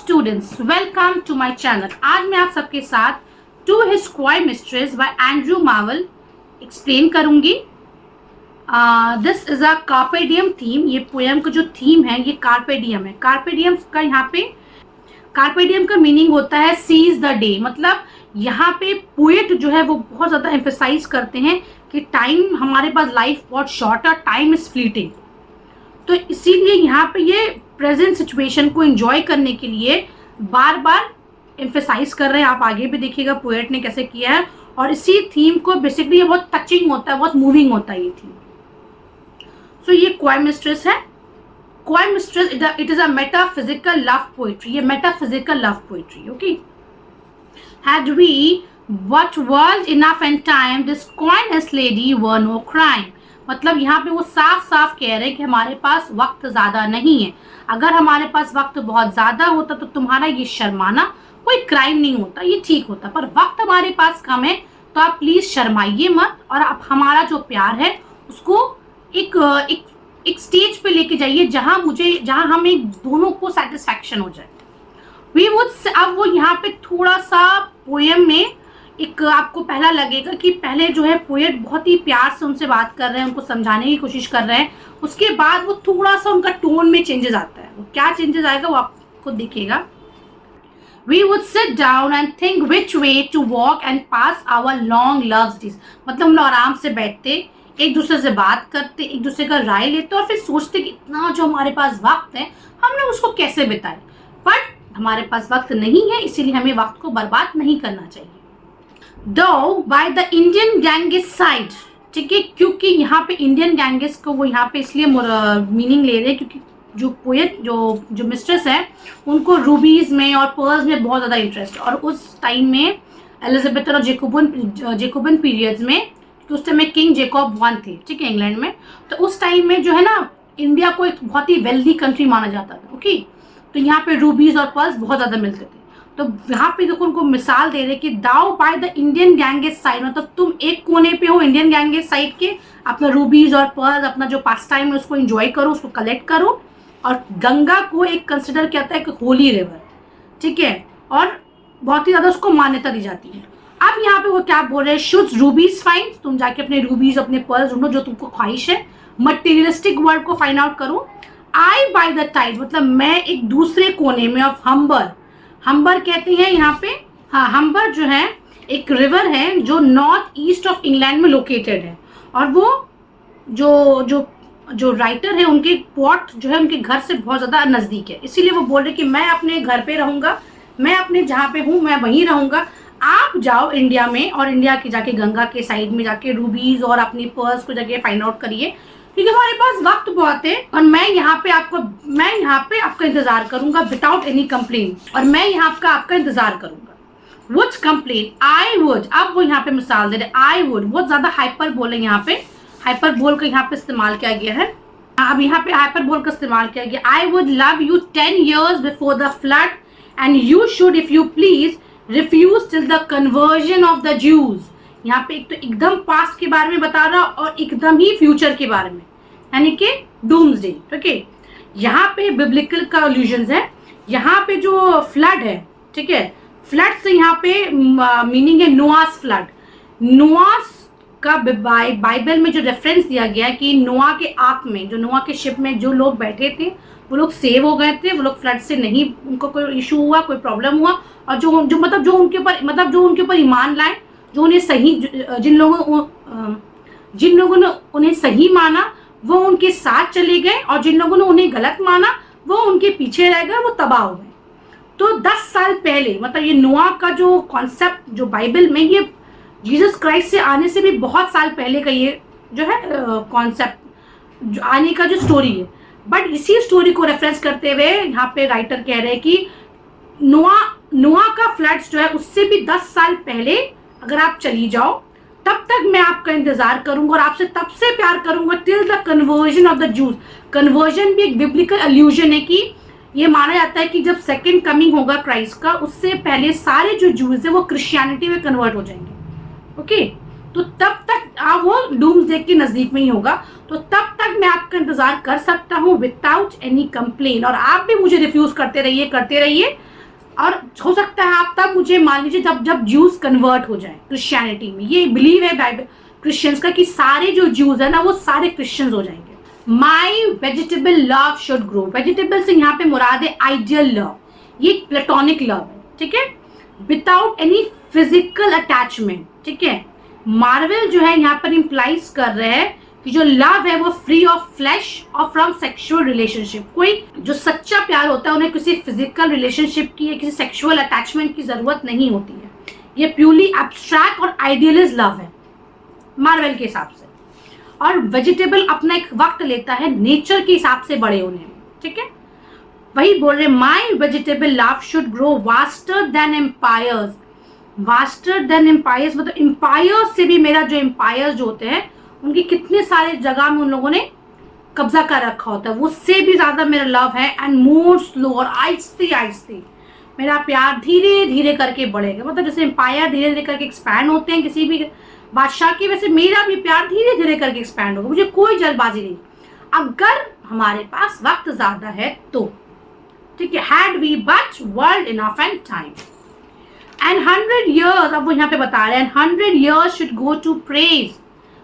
Students, welcome to my channel. आज मैं आप सबके साथ to his coy mistress by Andrew Marvell explain करूंगी। This is a carpe diem theme. ये पोएम का जो थीम है ये कार्पे डियम है। कार्पे डियम का यहाँ पे कार्पे डियम का मीनिंग होता है सीज द डे। मतलब यहाँ पे पोएट जो है वो बहुत ज़्यादा एम्फेसाइज करते हैं कि टाइम हमारे पास, लाइफ बहुत शॉर्ट है, टाइम इज फ्लीटिंग। तो इसीलिए यहाँ पे ये प्रेजेंट सिचुएशन को एंजॉय करने के लिए बार बार एम्फेसाइज कर रहे हैं। आप आगे भी देखिएगा पोएट ने कैसे किया है। और इसी थीम को बेसिकली ये बहुत टचिंग होता है, बहुत मूविंग होता है ये थीम। सो ये क्वाई मिस्ट्रेस है। Coy mistress it is a metaphysical love poetry. ये metaphysical love poetry. Okay, had we but world enough and time, this coyness lady were no crime। मतलब यहाँ पे वो साफ साफ कह रहे हैं कि हमारे पास वक्त ज़्यादा नहीं है। अगर हमारे पास वक्त बहुत ज़्यादा होता तो तुम्हारा ये शर्माना कोई क्राइम नहीं होता, ये ठीक होता। पर वक्त हमारे पास कम है तो आप प्लीज़ शर्माइए मत, और आप हमारा जो प्यार है उसको एक स्टेज पे लेके जाइए जहाँ हमें दोनों को सेटिस्फैक्शन हो जाए। वी वुड अब वो यहाँ पे थोड़ा सा पोएम में एक आपको पहला लगेगा कि पहले जो है पोएट बहुत ही प्यार से उनसे बात कर रहे हैं, उनको समझाने की कोशिश कर रहे हैं। उसके बाद वो थोड़ा सा उनका टोन में चेंजेस आता है। वो क्या चेंजेस आएगा वो आप खुद देखिएगा। We would sit down and think which way to walk and pass our long loves days। मतलब हम लोग आराम से बैठते, एक दूसरे से बात करते, एक दूसरे का राय लेते और फिर सोचते कि इतना जो हमारे पास वक्त है हमने उसको कैसे बिताए। बट हमारे पास वक्त नहीं है, इसीलिए हमें वक्त को बर्बाद नहीं करना चाहिए। Though by the Indian Ganges side, ठीक है, क्योंकि यहाँ पे इंडियन गैंगेस को वो यहाँ पे इसलिए मीनिंग ले रहे हैं क्योंकि जो पोएट जो मिस्ट्रेस है उनको रूबीज में और पर्ल्स में बहुत ज़्यादा इंटरेस्ट। और उस टाइम में एलिजाबेथ और जेकोबन पीरियड्स में, क्योंकि उस टाइम में किंग जेकॉब वन थे, ठीक है, इंग्लैंड में। तो उस टाइम में जो है ना, इंडिया को एक बहुत ही वेल्दी कंट्री माना जाता था। ओके, तो यहाँ पे रूबीज और पर्ल्स बहुत ज़्यादा मिलते थे। तो यहाँ पे देखो उनको मिसाल दे रहे कि दाउ बाय द इंडियन गैंगेस साइड, मतलब तुम एक कोने पे हो इंडियन गैंगेस साइड के, अपना रूबीज और पर्ल्स, अपना जो पास टाइम है उसको एंजॉय करो, उसको कलेक्ट करो। और गंगा को एक कंसिडर किया है कि होली रिवर, ठीक है, और बहुत ही ज़्यादा उसको मान्यता दी जाती है। अब यहाँ पे वो क्या बोल रहे हैं, शुड रूबीज फाइंड, तुम जाके अपने रूबीज अपने पर्ल्स ढूंढो जो तुमको ख्वाहिश है। मटेरियलिस्टिक वर्ड को फाइंड आउट करो। आई बाय द टाइड, मतलब मैं एक दूसरे कोने में ऑफ हम्बर कहते हैं यहाँ पे। हाँ, हम्बर जो है एक रिवर है जो नॉर्थ ईस्ट ऑफ इंग्लैंड में लोकेटेड है। और वो जो राइटर है उनके पॉट जो है उनके घर से बहुत ज़्यादा नज़दीक है, इसीलिए वो बोल रहे कि मैं अपने घर पे रहूँगा, मैं अपने जहाँ पे हूँ मैं वहीं रहूँगा। आप जाओ इंडिया में और इंडिया के जाके गंगा के साइड में जाके रूबीज और अपनी पर्ल्स को जाके फाइंड आउट करिए, क्योंकि हमारे पास वक्त बहुत है। और मैं यहाँ पे आपका इंतजार करूंगा विदाउट एनी कंप्लेन, और मैं यहाँ आपका इंतजार करूंगा। Would complain, I would. अब वो यहाँ पे मिसाल दे रहे, आई वुड बहुत ज्यादा हाइपर बोल है, यहाँ पे हाइपर बोल का यहाँ पे इस्तेमाल किया गया है। अब यहाँ पे हाइपर बोल का इस्तेमाल किया गया। I would love you 10 years before the flood and you should if you please refuse till the conversion of the Jews. यहाँ पे एक तो एकदम पास्ट के बारे में बता रहा और एकदम ही फ्यूचर के बारे में, यानी कि डूम्सडे। ठीक है, यहाँ पे बिब्लिकल का अलूजन्स है। यहाँ पे जो फ्लड है, ठीक है, फ्लड से यहाँ पे मीनिंग है नोआस फ्लड। नोआस का बाइबल में जो रेफरेंस दिया गया है कि नोआ के आर्क में, जो नोआ के शिप में जो लोग बैठे थे वो लोग सेव हो गए थे, वो लोग फ्लड से नहीं, उनको कोई इशू हुआ, कोई प्रॉब्लम हुआ। और जो उनके ऊपर ईमान लाए, जो उन्हें सही, जिन लोगों ने उन्हें सही माना वो उनके साथ चले गए, और जिन लोगों ने उन्हें गलत माना वो उनके पीछे रह गए, वो तबाह हो गए। तो 10 साल पहले, मतलब ये नोआ का जो कॉन्सेप्ट जो बाइबल में, ये जीसस क्राइस्ट से आने से भी बहुत साल पहले का ये जो है कॉन्सेप्ट आने का जो स्टोरी है। बट इसी स्टोरी को रेफरेंस करते हुए यहाँ पे राइटर कह रहे हैं कि नोआ का फ्लड्स जो है उससे भी 10 साल पहले अगर आप चली जाओ, तब तक मैं आपका इंतजार करूंगा और आपसे तब से प्यार करूंगा till the conversion of the juice. Conversion भी एक बिब्लिकल अल्यूजन है कि ये माना जाता है कि जब सेकंड कमिंग होगा क्राइस्ट का, उससे पहले सारे जो जूस है वो क्रिश्चियनिटी में कन्वर्ट हो जाएंगे। ओके, तो तब तक वो डूम्सडे के नजदीक में ही होगा, तो तब तक मैं आपका इंतजार कर सकता हूँ विदाउट एनी कंप्लेन। और आप भी मुझे रिफ्यूज करते रहिए, और हो सकता है आप तब मुझे मान लीजिए जब ज्यूज कन्वर्ट हो जाए क्रिश्चियनिटी में, ये बिलीव है बाइबल क्रिश्चियंस का कि सारे जो ज्यूज है ना वो सारे क्रिश्चियंस हो जाएंगे। My vegetable love should grow, vegetable से यहाँ पे मुराद है आइडियल लव, ये प्लेटोनिक लव है, ठीक है, विदाउट एनी फिजिकल अटैचमेंट, ठीक है। मार्वल जो है यहाँ पर इंप्लाइज कर रहे हैं कि जो लव है वो फ्री ऑफ फ्लैश और फ्रॉम सेक्सुअल रिलेशनशिप। कोई जो सच्चा प्यार होता है उन्हें किसी फिजिकल रिलेशनशिप की या किसी सेक्सुअल अटैचमेंट की जरूरत नहीं होती है, ये प्योरली एब्स्ट्रैक्ट और आइडियलिस्ट लव है मार्वल के हिसाब से। और वेजिटेबल अपना एक वक्त लेता है नेचर के हिसाब से बड़े होने में, ठीक है। वही बोल रहे my vegetable love should grow vaster than empires, vaster than empires मतलब एम्पायर्स से भी, मेरा जो एम्पायर्स जो होते हैं उनके कितने सारे जगह में उन लोगों ने कब्जा कर रखा होता है, वो उससे भी ज्यादा मेरा लव है। एंड मोर स्लो, और आहिस्ते आहिस्ते मेरा प्यार धीरे धीरे करके बढ़ेगा, मतलब जैसे एम्पायर धीरे धीरे करके एक्सपैंड होते हैं किसी भी बादशाह की, वैसे मेरा भी प्यार धीरे धीरे करके एक्सपैंड होगा, मुझे कोई जल्दबाजी नहीं, अगर हमारे पास वक्त ज्यादा है तो, ठीक है। Had we but world enough and time and 100 years, अब वो यहाँ पे बता रहे हैं 100 years should go to praise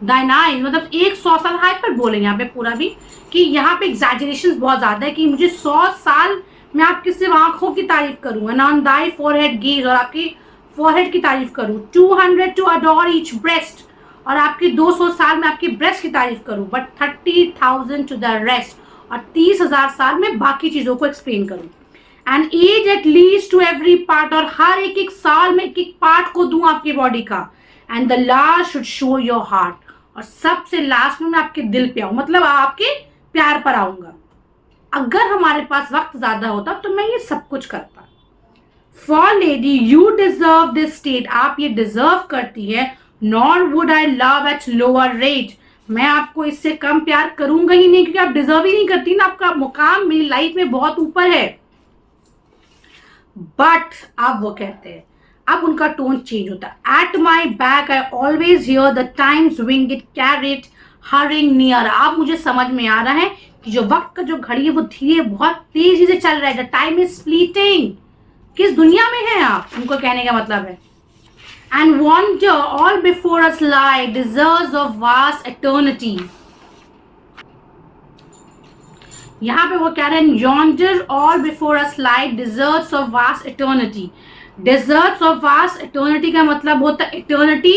thine eyes, मतलब 100 साल, हाइपर बोलेंगे यहाँ पे पूरा भी, कि यहाँ पे एग्जैजरेशन बहुत ज्यादा है कि मुझे 100 साल मैं आपकी सिर्फ आंखों की तारीफ करूँ, and on Dai forehead gauge, और आपकी फॉरहेड की तारीफ करूँ, 200 टू अडोर ईच ब्रेस्ट, और आपकी 200 साल में आपकी ब्रेस्ट की तारीफ करूँ, बट 30,000 टू द रेस्ट, और 30,000 साल में बाकी चीजों को एक्सप्लेन करूँ। And age at least to every part, और हर एक एक साल में एक एक पार्ट को दूं आपकी बॉडी का। And the last should show your heart, और सबसे लास्ट में मैं आपके दिल पे आऊं, मतलब आपके प्यार पर आऊंगा। अगर हमारे पास वक्त ज्यादा होता तो मैं ये सब कुछ करता। For lady you deserve this state, आप ये डिजर्व करती है। Nor would I love at lower rate, मैं आपको इससे कम प्यार करूंगा ही नहीं, क्योंकि आप डिजर्व ही नहीं करती ना, आपका मुकाम मेरी लाइफ में बहुत ऊपर है। बट अब वो कहते हैं, अब उनका टोन चेंज होता है। At my back I always hear the time's winged chariot hurrying near, अब मुझे समझ में आ रहा है कि जो वक्त का जो घड़ी है वो धीरे बहुत तेजी से चल रहा है। द टाइम इज फ्लीटिंग, किस दुनिया में है आप, उनको कहने का मतलब है। And wander all before us lie deserts of vast eternity, यहाँ पे वो कह रहे हैं yonder all before us lie deserts of vast eternity, deserts of vast eternity का मतलब होता है eternity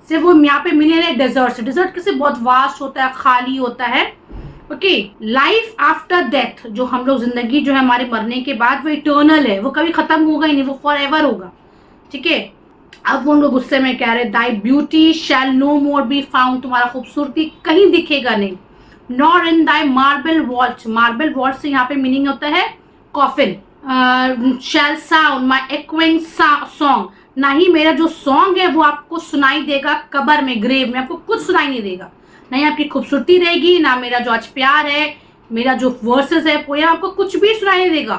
से वो यहाँ पे मिले रहे डेजर्ट, डेजर्ट किसी बहुत वास्ट होता है, खाली होता है, ओके। लाइफ आफ्टर डेथ, जो हम लोग जिंदगी जो है हमारे मरने के बाद वो इटर्नल है, वो कभी खत्म होगा ही नहीं, वो फॉर एवर होगा, ठीक है। अब वो लोग गुस्से में कह रहे thy beauty shall no more be found, तुम्हारा खूबसूरती कहीं दिखेगा नहीं। Nor in thy marble vault, marble vault से यहाँ पे मीनिंग होता है coffin. Shall sound my echoing song, ना ही मेरा जो सॉन्ग है वो आपको सुनाई देगा कब्र में, ग्रेव में आपको कुछ सुनाई नहीं देगा, ना ही आपकी खूबसूरती रहेगी, ना मेरा जो आज प्यार है, मेरा जो वर्सेस है पोएम, आपको कुछ भी सुनाई नहीं देगा।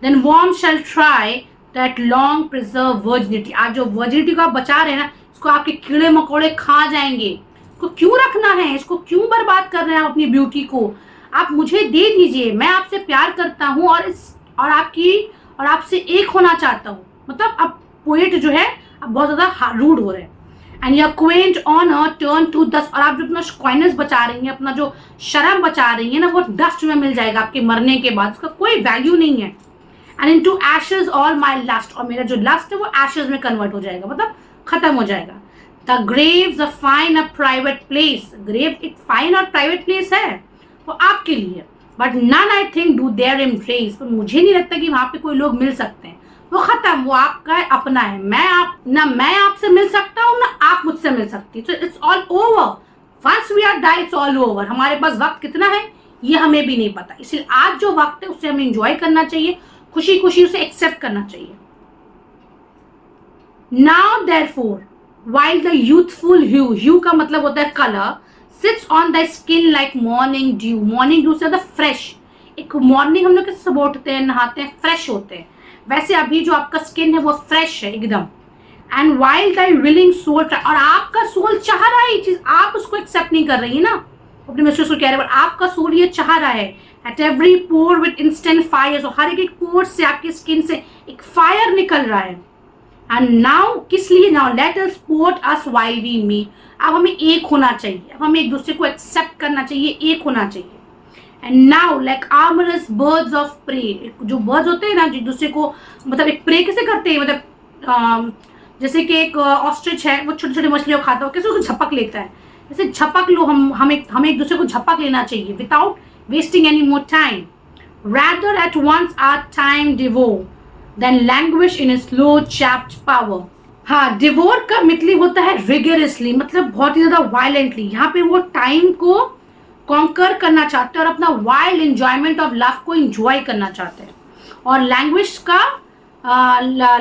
Then worms shall try that long preserved virginity, आज जो वर्जिनिटी को आप बचा रहे हैं ना, इसको आपके कीड़े मकोड़े खा जाएंगे, इसको क्यों रखना है, इसको क्यों बर्बाद कर रहे हैं आप अपनी ब्यूटी को, आप मुझे दे दीजिए, मैं आपसे प्यार करता हूँ और आपसे एक होना चाहता हूँ। मतलब अब पोएट जो है अब बहुत ज्यादा रूड हो रहे हैं। And your quaint honour turn to dust, और आप जो अपना क्वाइनेस बचा रही हैं, अपना जो शर्म बचा रही है ना, वो डस्ट में मिल जाएगा आपके मरने के बाद, उसका कोई वैल्यू नहीं है। And into ashes all my lust, और मेरा जो लस्ट है वो एशेज में कन्वर्ट हो जाएगा, मतलब खत्म हो जाएगा। The grave's a fine a private place, grave एक फाइन और प्राइवेट प्लेस है वो आपके लिए, but none I think do there embrace, पर मुझे नहीं लगता कि वहां पे कोई लोग मिल सकते हैं, वो खत्म, वो आपका है, अपना है। मैं आपसे मिल सकता हूँ ना आप मुझसे मिल सकती, तो it's all over, once we are die it's all over. हमारे पास वक्त कितना है ये हमें भी नहीं पता, इसलिए आज जो वक्त है उसे हमें एंजॉय करना चाहिए, खुशी खुशी उसे एक्सेप्ट करना चाहिए। Now therefore while the youthful hue का मतलब होता है colour, sits on the skin like morning dew, morning dew से होता है फ्रेश, एक मॉर्निंग हम लोग कैसे सुबह उठते हैं, नहाते हैं, फ्रेश होते हैं, वैसे अभी जो आपका स्किन है वो फ्रेश है एकदम। And while the willing soul, और आपका सोल चाह रहा है ये चीज, आप उसको एक्सेप्ट नहीं कर रही है ना, अपने मिस्टर को कह रहे हैं, आपका सोल ये चाह रहा है। At every pore with instant fire, हर एक पोर से आपकी स्किन से एक फायर निकल रहा है। एंड नाउ किस लिए, now let us support us while we meet. अब हमें एक होना चाहिए, अब हमें एक दूसरे को एक्सेप्ट करना चाहिए, एक होना चाहिए। And now like amorous birds of prey, जो बर्ड्स होते हैं ना जो दूसरे को मतलब एक प्रे कैसे करते हैं, मतलब जैसे कि एक ऑस्ट्रिच है वो छोटी छोटी मछलियों को खाता है, कैसे उसको झपक लेता है, जैसे झपक लो, हमें एक दूसरे को झपक लेना चाहिए without wasting any more time. rather at once our time devour than languish in a slow chapped power। हाँ, डिवोर का मतलब होता है रिगरसली, मतलब बहुत ही ज्यादा वायलेंटली। यहाँ पे वो टाइम को कॉन्कर करना चाहते हैं और अपना वाइल्ड एंजॉयमेंट ऑफ लव को एंजॉय करना चाहते हैं। और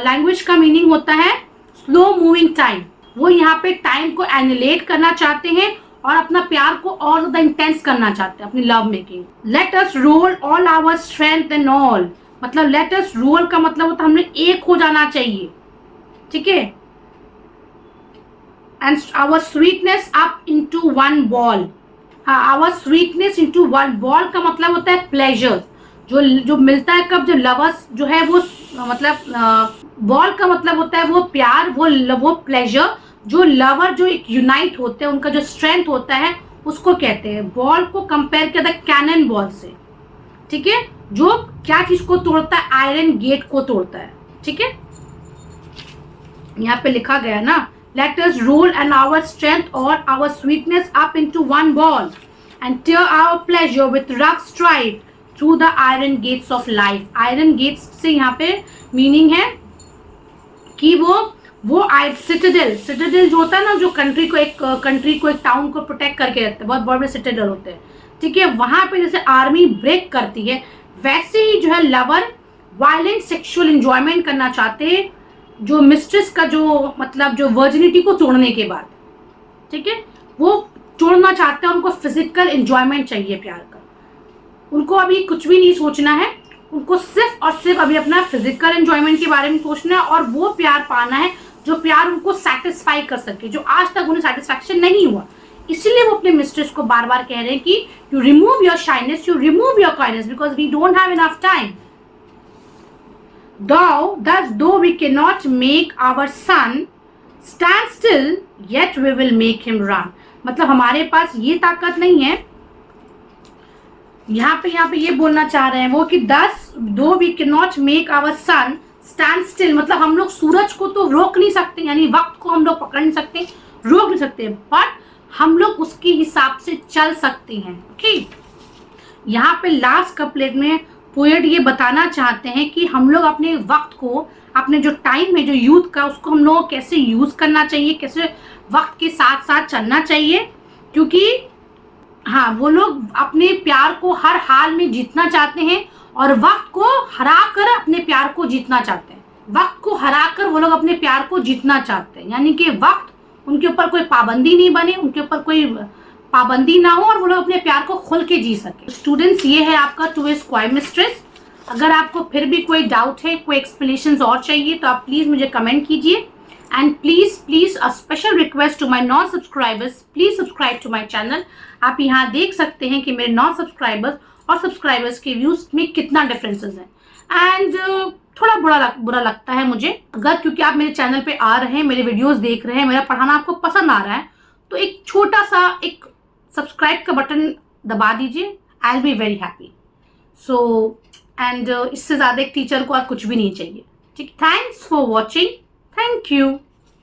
लैंग्वेज का मीनिंग होता है स्लो मूविंग टाइम। वो यहाँ पे टाइम को एनिलेट करना चाहते हैं और अपना प्यार को और ज्यादा इंटेंस करना चाहते हैं, अपनी love making. Let us roll all our strength and all, मतलब लेट अस रोल का मतलब होता है हमने एक हो जाना चाहिए, ठीक है। And our sweetness up into one ball. हाँ, our sweetness into one ball का मतलब होता है प्लेजर, जो मिलता है कब, जो लवर्स जो है वो मतलब बॉल का मतलब होता है वो प्यार, वो प्लेजर, जो लवर जो एक यूनाइट होते हैं उनका जो स्ट्रेंथ होता है उसको कहते हैं। बॉल को कंपेयर किया था कैनन बॉल से, ठीक है, जो क्या चीज को तोड़ता है, आयरन गेट को तोड़ता है, ठीक है। यहाँ पे लिखा गया ना, let us roll and our strength और our sweetness up into one ball and tear our pleasure with rough stride through the iron gates of life. Iron gates से यहाँ पे मीनिंग है कि वो सिटाडेल जो होता है ना, जो कंट्री को एक टाउन को प्रोटेक्ट करके रखते हैं, बहुत बड़े बड़े सिटाडेल होते हैं, ठीक है। वहां पे जैसे आर्मी ब्रेक करती है वैसे ही जो है लवर वायलेंट सेक्सुअल एंजॉयमेंट करना चाहते हैं, जो मिस्ट्रेस का जो मतलब जो वर्जिनिटी को तोड़ने के बाद, ठीक है, वो तोड़ना चाहते हैं। उनको फिजिकल एंजॉयमेंट चाहिए प्यार का, उनको अभी कुछ भी नहीं सोचना है, उनको सिर्फ और सिर्फ अभी अपना फिजिकल एंजॉयमेंट के बारे में सोचना है और वो प्यार पाना है जो प्यार उनको सेटिस्फाई कर सके, जो आज तक उन्हें सेटिस्फैक्शन नहीं हुआ। इसलिए वो अपने मिस्ट्रेस को बार बार कह रहे हैं कि you remove your shyness, you remove your kindness because we don't have enough time. Though we cannot make our son stand still, yet we will make him run। मतलब हमारे पास ये ताकत नहीं है। यहाँ पे ये बोलना चाह रहे हैं वो कि though we cannot make our sun stand still, मतलब हम लोग सूरज को तो रोक नहीं सकते, यानी वक्त को हम लोग पकड़ नहीं सकते, रोक नहीं सकते, बट हम लोग उसके हिसाब से चल सकते हैं। ओके, यहाँ पे लास्ट कपलेट में पोएट ये बताना चाहते हैं कि हम लोग अपने वक्त को, अपने जो टाइम है जो यूथ का, उसको हम लोग कैसे यूज करना चाहिए, कैसे वक्त के साथ साथ चलना चाहिए। क्योंकि हाँ, वो लोग अपने प्यार को हर हाल में जीतना चाहते हैं और वक्त को हरा कर अपने प्यार को जीतना चाहते हैं। वक्त को हरा कर वो लोग अपने प्यार को जीतना चाहते हैं, यानी कि वक्त उनके ऊपर कोई पाबंदी नहीं बने, उनके ऊपर कोई पाबंदी ना हो और वो लोग अपने प्यार को खुल के जी सके। स्टूडेंट्स, ये है आपका टू ए स्क्वायर मिस्ट्रेस। अगर आपको फिर भी कोई डाउट है, कोई एक्सप्लेनेशंस और चाहिए तो आप प्लीज मुझे कमेंट कीजिए। And please a special request to my non subscribers, please subscribe to my channel. आप यहाँ देख सकते हैं कि मेरे नॉन सब्सक्राइबर्स और सब्सक्राइबर्स के व्यूज में कितना डिफरेंसेस है। एंड थोड़ा बुरा लगता है मुझे, अगर क्योंकि आप मेरे चैनल पे आ रहे हैं, मेरे वीडियोस देख रहे हैं, मेरा पढ़ाना आपको पसंद आ रहा है, तो एक छोटा सा एक सब्सक्राइब का बटन दबा दीजिए। I will be very happy. So and इससे ज़्यादा एक टीचर को और कुछ भी नहीं चाहिए। ठीक, thanks for watching, thank you.